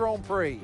Grand Prix.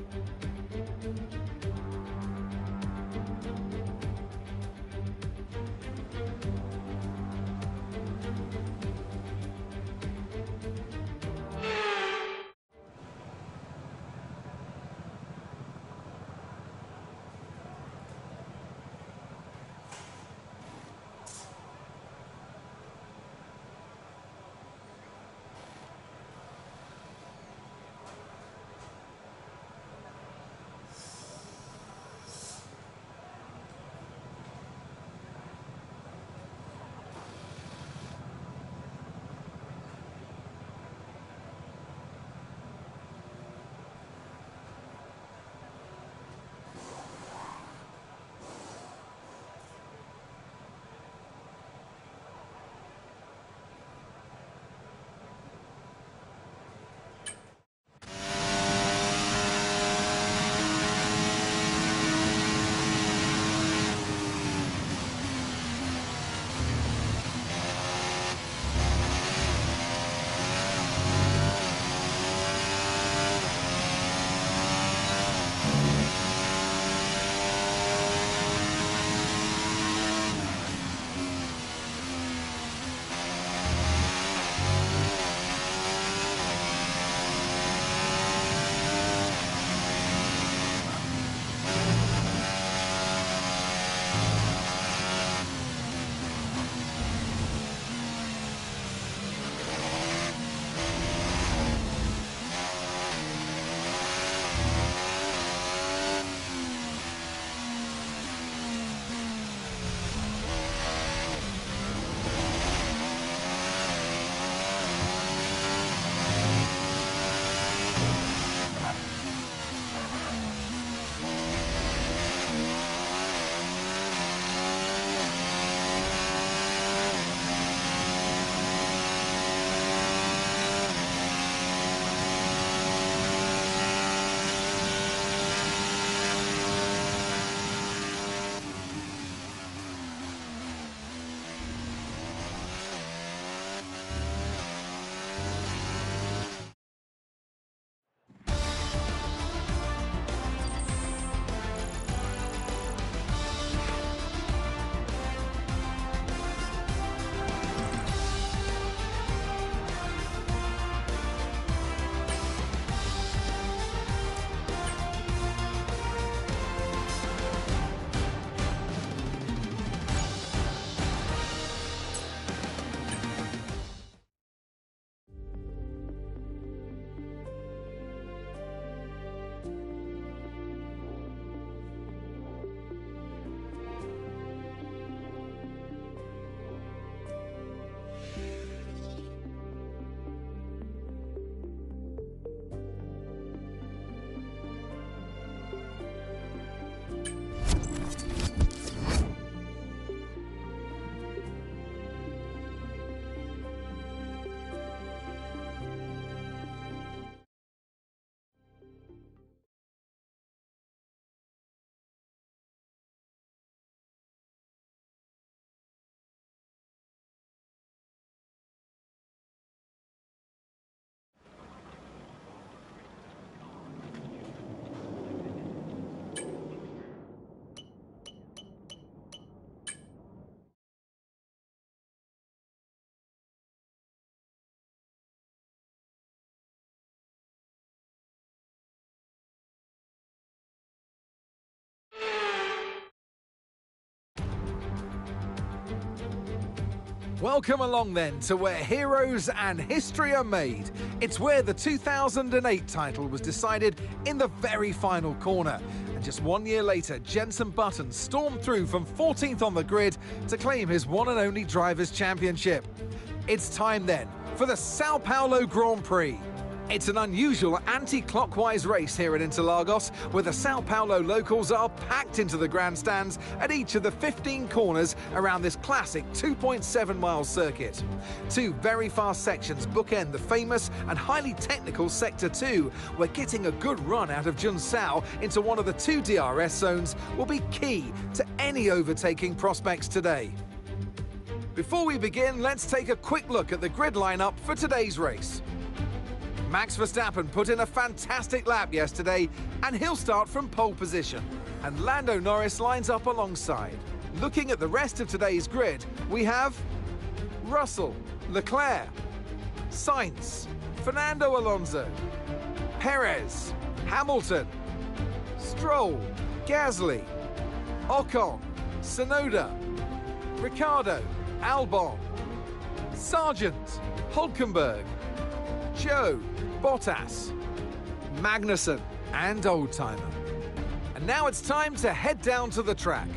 Welcome along then to where heroes and history are made. It's where the 2008 title was decided in the very final corner. And just 1 year later, Jenson Button stormed through from 14th on the grid to claim his one and only Drivers' Championship. It's time then for the Sao Paulo Grand Prix. It's an unusual anti-clockwise race here at Interlagos, where the Sao Paulo locals are packed into the grandstands at each of the 15 corners around this classic 2.7-mile circuit. Two very fast sections bookend the famous and highly technical Sector 2, where getting a good run out of Junsao into one of the two DRS zones will be key to any overtaking prospects today. Before we begin, let's take a quick look at the grid lineup for today's race. Max Verstappen put in a fantastic lap yesterday, and he'll start from pole position. And Lando Norris lines up alongside. Looking at the rest of today's grid, we have Russell, Leclerc, Sainz, Fernando Alonso, Perez, Hamilton, Stroll, Gasly, Ocon, Tsunoda, Ricciardo, Albon, Sargent, Hulkenberg, Joe, Bottas, Magnussen and Oldtimer. And now it's time to head down to the track.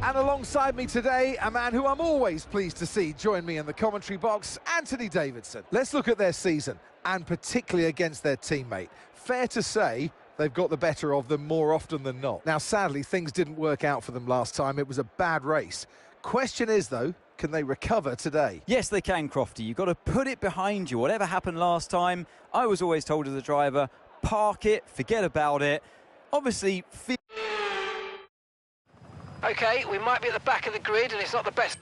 And alongside me today, a man who I'm always pleased to see join me in the commentary box, Anthony Davidson. Let's look at their season, and particularly against their teammate. Fair to say, they've got the better of them more often than not. Now, sadly, things didn't work out for them last time. It was a bad race. Question is, though, can they recover today? Yes, they can, Crofty. You've got to put it behind you. Whatever happened last time, I was always told as a driver, park it, forget about it. Obviously, OK, we might be at the back of the grid and it's not the best.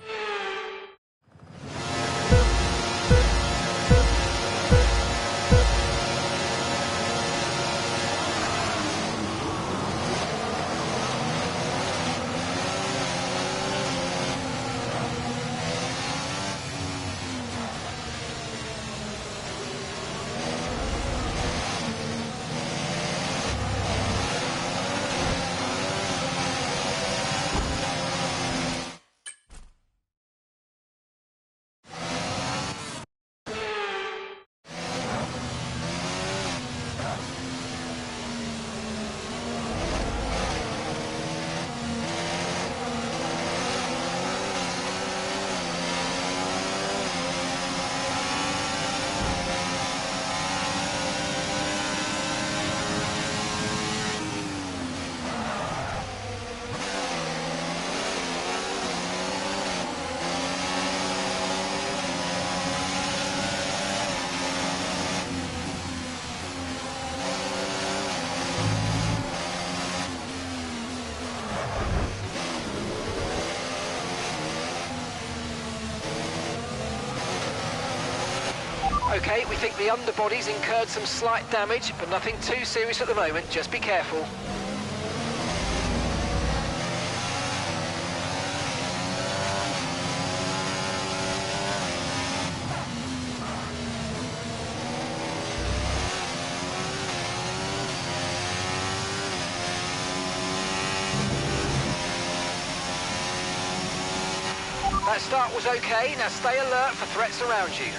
OK, we think the underbody's incurred some slight damage, but nothing too serious at the moment. Just be careful. That start was OK. Now stay alert for threats around you.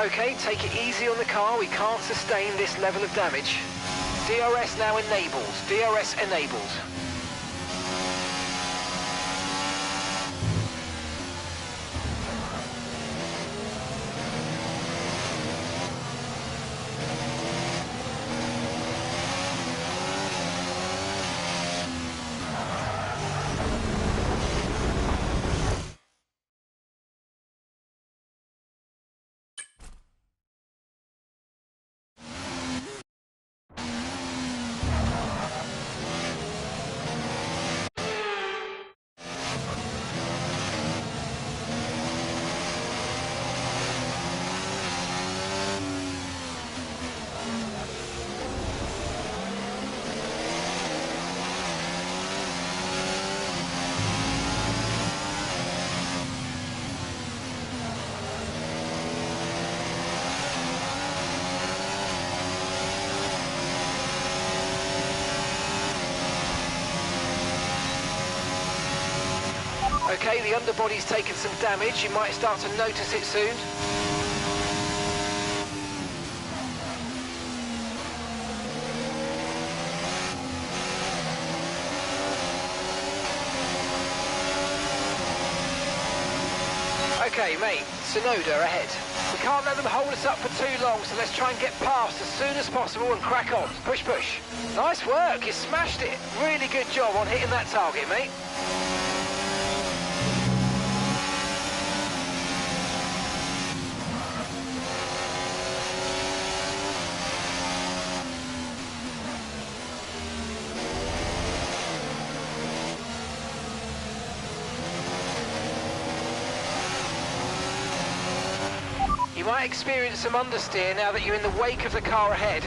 OK, take it easy on the car. We can't sustain this level of damage. DRS now enabled. DRS enabled. OK, the underbody's taken some damage. You might start to notice it soon. Okay, mate, Tsunoda ahead. We can't let them hold us up for too long, so let's try and get past as soon as possible and crack on. Push, push. Nice work, you smashed it. Really good job on hitting that target, mate. You might experience some understeer now that you're in the wake of the car ahead.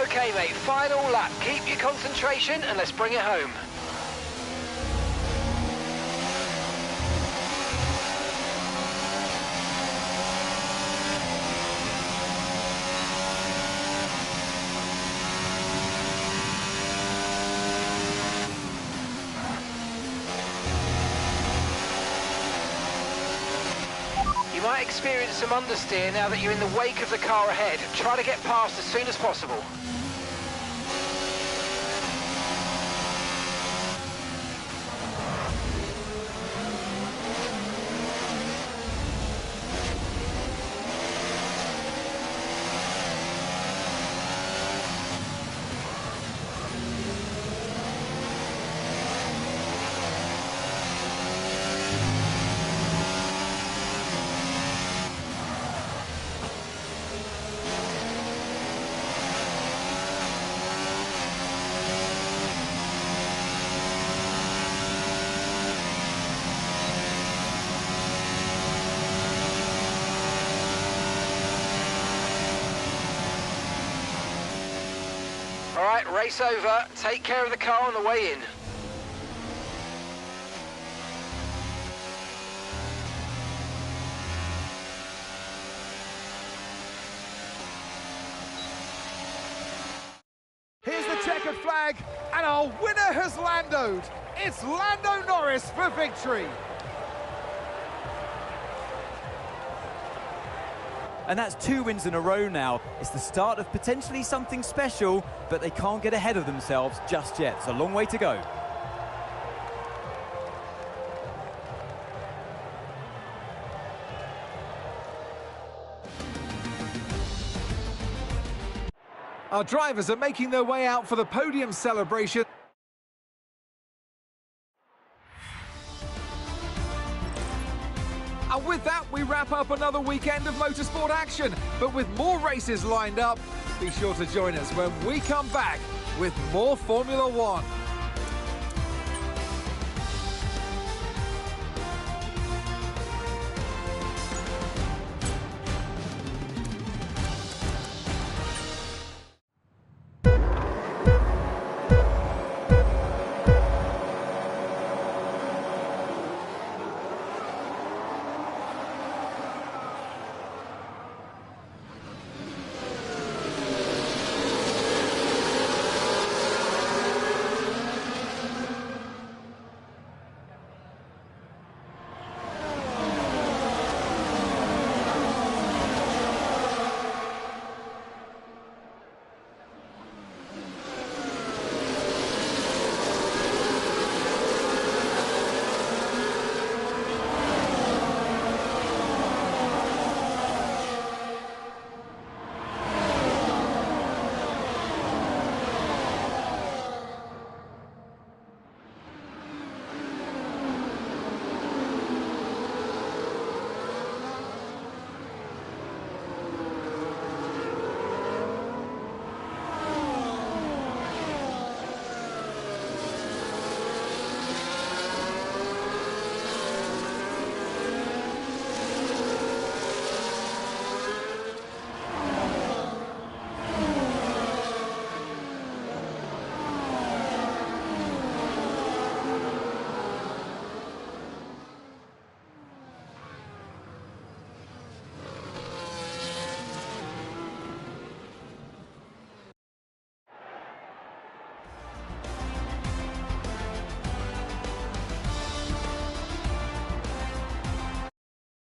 Okay, mate, final lap. Keep your concentration and let's bring it home. You might experience some understeer now that you're in the wake of the car ahead. Try to get past as soon as possible. All right, race over. Take care of the car on the way in. Here's the checkered flag, and our winner has landoed. It's Lando Norris for victory. And that's 2 wins in a row now. It's the start of potentially something special, but they can't get ahead of themselves just yet. It's a long way to go. Our drivers are making their way out for the podium celebration. And with that, we wrap up another weekend of motorsport action. But with more races lined up, be sure to join us when we come back with more Formula One.